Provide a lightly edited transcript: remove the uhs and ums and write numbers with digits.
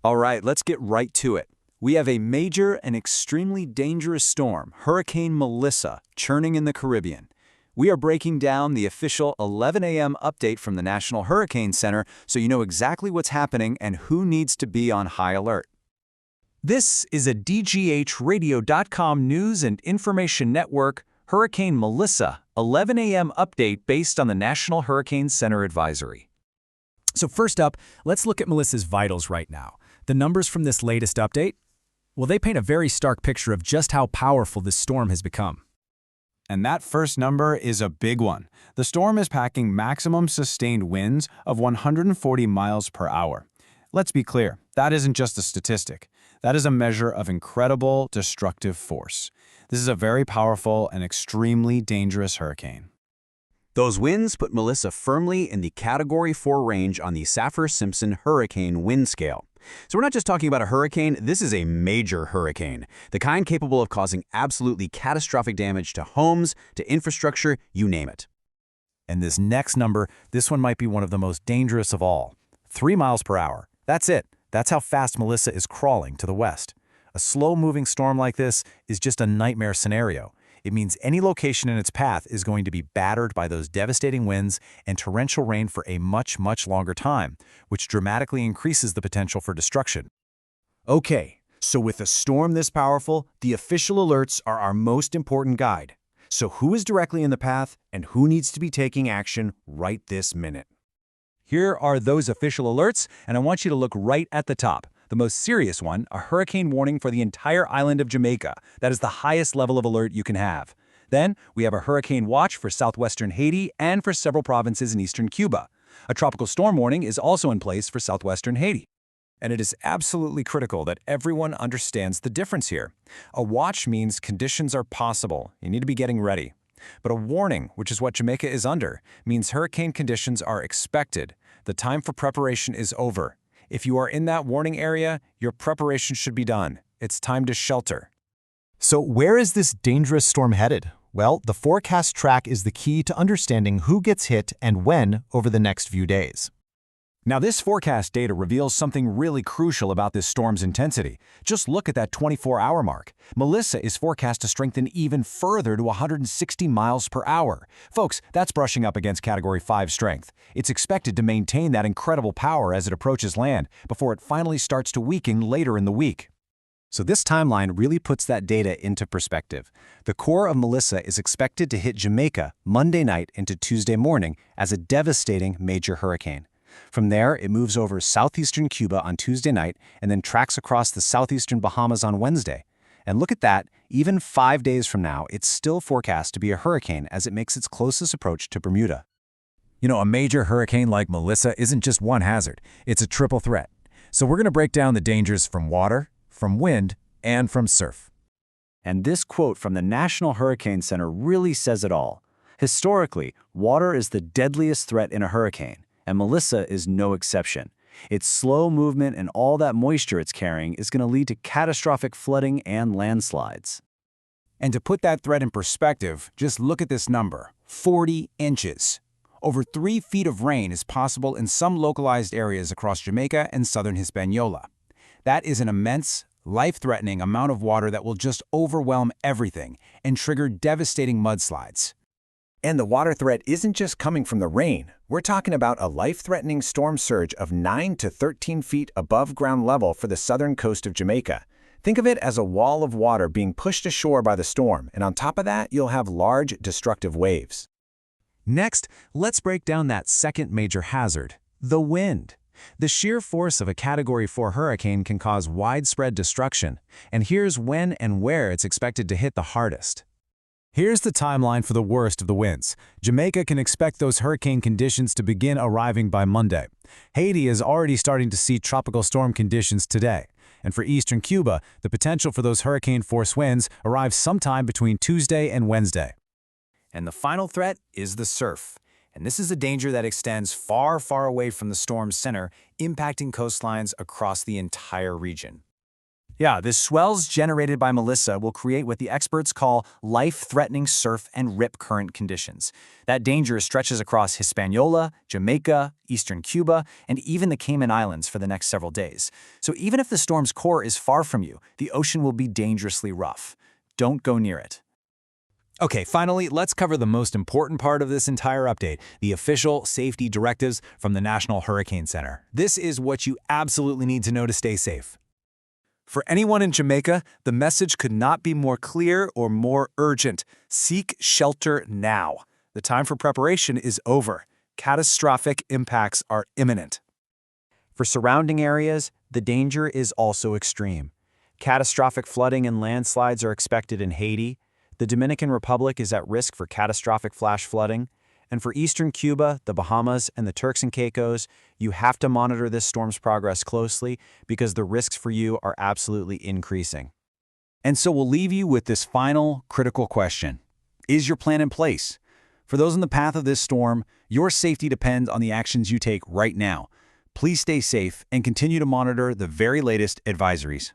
All right, let's get right to it. We have a major and extremely dangerous storm, Hurricane Melissa, churning in the Caribbean. We are breaking down the official 11 a.m. update from the National Hurricane Center so you know exactly what's happening and who needs to be on high alert. This is a DGHradio.com news and information network, Hurricane Melissa, 11 a.m. update based on the National Hurricane Center advisory. So first up, let's look at Melissa's vitals right now. The numbers from this latest update, well, they paint a very stark picture of just how powerful this storm has become. And that first number is a big one. The storm is packing maximum sustained winds of 140 miles per hour. Let's be clear, that isn't just a statistic. That is a measure of incredible destructive force. This is a very powerful and extremely dangerous hurricane. Those winds put Melissa firmly in the Category 4 range on the Saffir-Simpson hurricane wind scale. So we're not just talking about a hurricane, this is a major hurricane, the kind capable of causing absolutely catastrophic damage to homes, to infrastructure, you name it. And this next number, this one might be one of the most dangerous of all. 3 miles per hour. That's it. That's how fast Melissa is crawling to the west. A slow-moving storm like this is just a nightmare scenario. It means any location in its path is going to be battered by those devastating winds and torrential rain for a much, much longer time, which dramatically increases the potential for destruction. Okay, so with a storm this powerful, the official alerts are our most important guide. So who is directly in the path and who needs to be taking action right this minute? Here are those official alerts, and I want you to look right at the top. The most serious one, a hurricane warning for the entire island of Jamaica. That is the highest level of alert you can have. Then, we have a hurricane watch for southwestern Haiti and for several provinces in eastern Cuba. A tropical storm warning is also in place for southwestern Haiti. And it is absolutely critical that everyone understands the difference here. A watch means conditions are possible. You need to be getting ready. But a warning, which is what Jamaica is under, means hurricane conditions are expected. The time for preparation is over. If you are in that warning area, your preparation should be done. It's time to shelter. So where is this dangerous storm headed? Well, the forecast track is the key to understanding who gets hit and when over the next few days. Now, this forecast data reveals something really crucial about this storm's intensity. Just look at that 24-hour mark. Melissa is forecast to strengthen even further to 160 miles per hour. Folks, that's brushing up against Category 5 strength. It's expected to maintain that incredible power as it approaches land, before it finally starts to weaken later in the week. So this timeline really puts that data into perspective. The core of Melissa is expected to hit Jamaica Monday night into Tuesday morning as a devastating major hurricane. From there, it moves over southeastern Cuba on Tuesday night and then tracks across the southeastern Bahamas on Wednesday. And look at that, even 5 days from now, it's still forecast to be a hurricane as it makes its closest approach to Bermuda. You know, a major hurricane like Melissa isn't just one hazard, it's a triple threat. So we're going to break down the dangers from water, from wind, and from surf. And this quote from the National Hurricane Center really says it all. Historically, water is the deadliest threat in a hurricane, and Melissa is no exception. Its slow movement and all that moisture it's carrying is going to lead to catastrophic flooding and landslides. And to put that threat in perspective, just look at this number, 40 inches. Over 3 feet of rain is possible in some localized areas across Jamaica and southern Hispaniola. That is an immense, life-threatening amount of water that will just overwhelm everything and trigger devastating mudslides. And the water threat isn't just coming from the rain. We're talking about a life-threatening storm surge of 9 to 13 feet above ground level for the southern coast of Jamaica. Think of it as a wall of water being pushed ashore by the storm, and on top of that, you'll have large, destructive waves. Next, let's break down that second major hazard, the wind. The sheer force of a Category 4 hurricane can cause widespread destruction, and here's when and where it's expected to hit the hardest. Here's the timeline for the worst of the winds. Jamaica can expect those hurricane conditions to begin arriving by Monday. Haiti is already starting to see tropical storm conditions today. And for eastern Cuba, the potential for those hurricane-force winds arrives sometime between Tuesday and Wednesday. And the final threat is the surf. And this is a danger that extends far, far away from the storm's center, impacting coastlines across the entire region. Yeah, the swells generated by Melissa will create what the experts call life-threatening surf and rip current conditions. That danger stretches across Hispaniola, Jamaica, eastern Cuba, and even the Cayman Islands for the next several days. So even if the storm's core is far from you, the ocean will be dangerously rough. Don't go near it. Okay, finally, let's cover the most important part of this entire update, the official safety directives from the National Hurricane Center. This is what you absolutely need to know to stay safe. For anyone in Jamaica, the message could not be more clear or more urgent. Seek shelter now. The time for preparation is over. Catastrophic impacts are imminent. For surrounding areas, the danger is also extreme. Catastrophic flooding and landslides are expected in Haiti. The Dominican Republic is at risk for catastrophic flash flooding. And for eastern Cuba, the Bahamas, and the Turks and Caicos, you have to monitor this storm's progress closely because the risks for you are absolutely increasing. And so we'll leave you with this final, critical question. Is your plan in place? For those in the path of this storm, your safety depends on the actions you take right now. Please stay safe and continue to monitor the very latest advisories.